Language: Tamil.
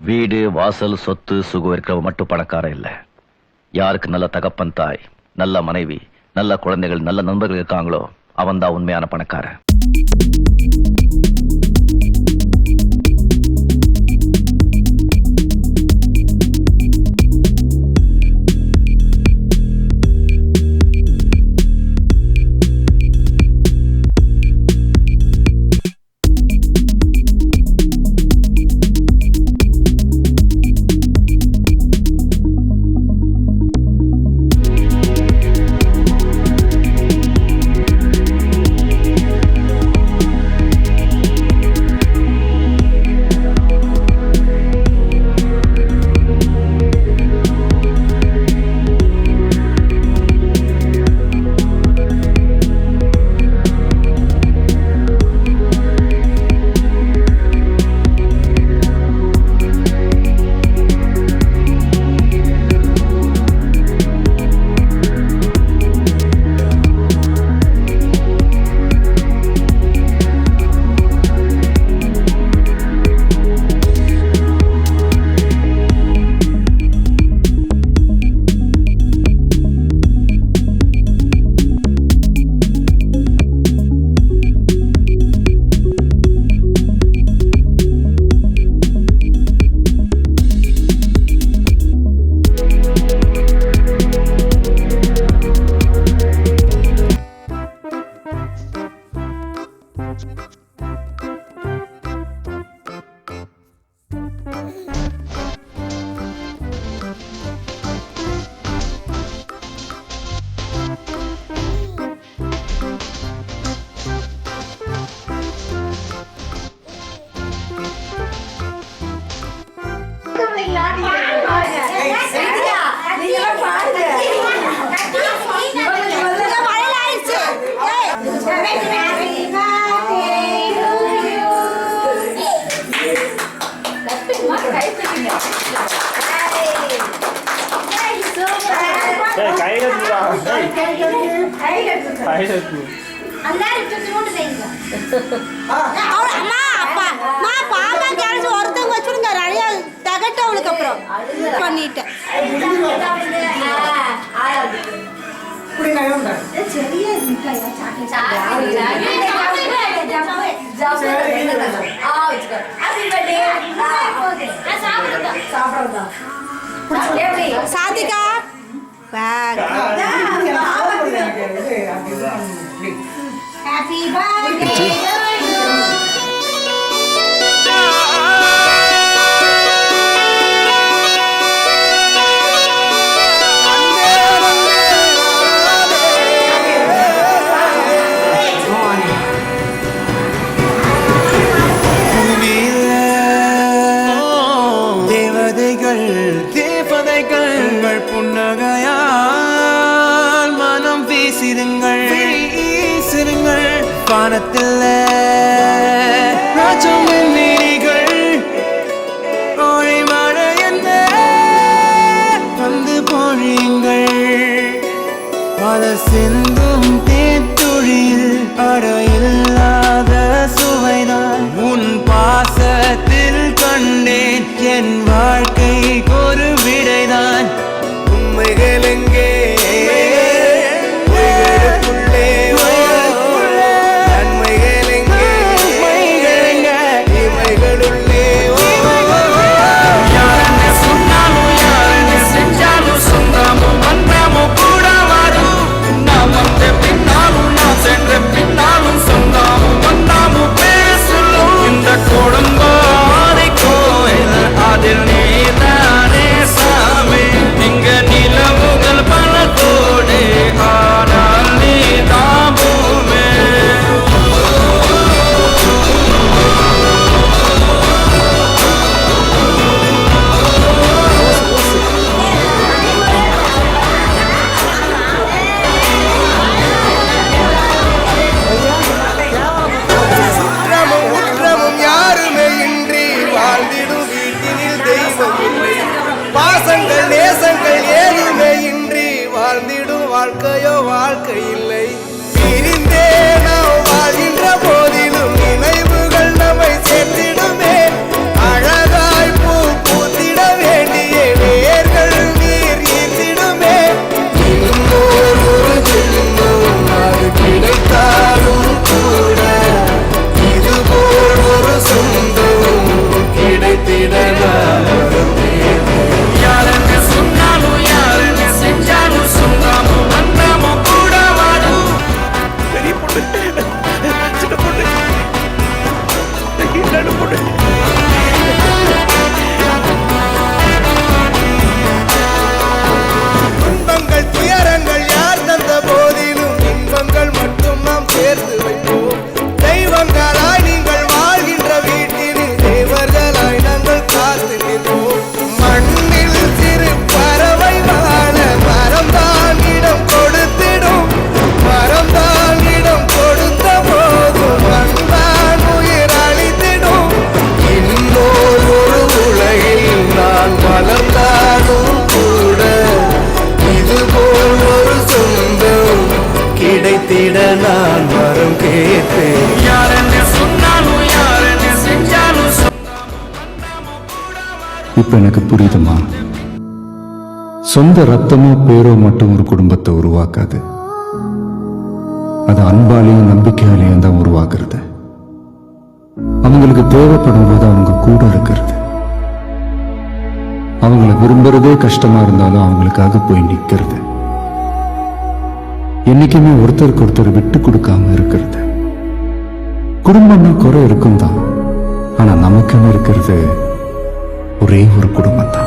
வீடு வாசல் சொத்து சுகம் இருக்கிறவ மட்டும் பணக்கார இல்ல. யாருக்கு நல்ல தகப்பன் தாய், நல்ல மனைவி, நல்ல குழந்தைகள், நல்ல நண்பர்கள் இருக்காங்களோ அவன் தான் உண்மையான பணக்காரன். சாதிகா ஹாப்பி பர்த்டே வானத்தில் ராஜம் நீரிகள் ஓழி மழை என்ன வந்து பொழியுங்கள் பல சிந்தும் தேத்துழியில் அடையில்லாத சுவைதான் உன் பாசத்தில் கண்டேன் என் வாழ்க்கைக்கு ஒரு விடைதான் உண்மைகள் எங்கே வாழ்க்கையோ வாழ்க்கை இல்லை பிரிந்தே நாம் வாழ்கின்ற போதிலும் நினைவுகள் நம்மை சேர்த்திடுமே அழகாய் பூ கிடைத்திட நான் வரம் கேட்பேன். யாருன்னு சொன்னாலும் யாருன்னு செஞ்சாலும் சொல்லாமோ வந்தாமோ கூட வாடும். பெரிய பொண்ணு சின்ன பொண்ணு நடு பொண்ணு துன்பங்கள் துயரங்கள் யார் தந்த போதிலும் இன்பங்கள் மட்டும் நாம் சேர்த்து வைப்போம். தெய்வங்களாய் நீங்கள் வாழ்கின்ற வீட்டினில் தேவர்களாய் நாங்கள் காத்து நிற்போம். மண்ணில் சிறு பறவை வாழ மரம்தான் இடம் கொடுத்திடும். மரம்தான் இடம் கொடுத்த போதும் மண்தான் உயிர் அளித்திடும். இன்னொரு ஒரு உலகில் நான் வளர்ந்தாலும் கூட இதுபோல் ஒரு சொந்தம் கிடைத்திட நான் வரம் கேட்பேன். யாருன்னு சொன்னாலும் யாருன்னு செஞ்சாலும் இப்ப எனக்கு புரியுதுமா, சொந்த ரத்தமோ பேரோ மட்டும் ஒரு குடும்பத்தை உருவாக்காது. அது அன்பாலையும் நம்பிக்கையாலையும் தான் உருவாக்குறது. அவங்களுக்கு தேவைப்படும் போது அவங்க கூட இருக்கிறது. அவங்கள விரும்புறதே கஷ்டமா இருந்தாலும் அவங்களுக்காக போய் நிக்கிறது. என்னைக்குமே ஒருத்தருக்கு ஒருத்தர் விட்டு கொடுக்காம இருக்கிறது. குடும்பம்னா குறை இருக்கும் தான், ஆனா நமக்குன்னு இருக்கிறது ஒரே ஒரு குடும்பம் தான்.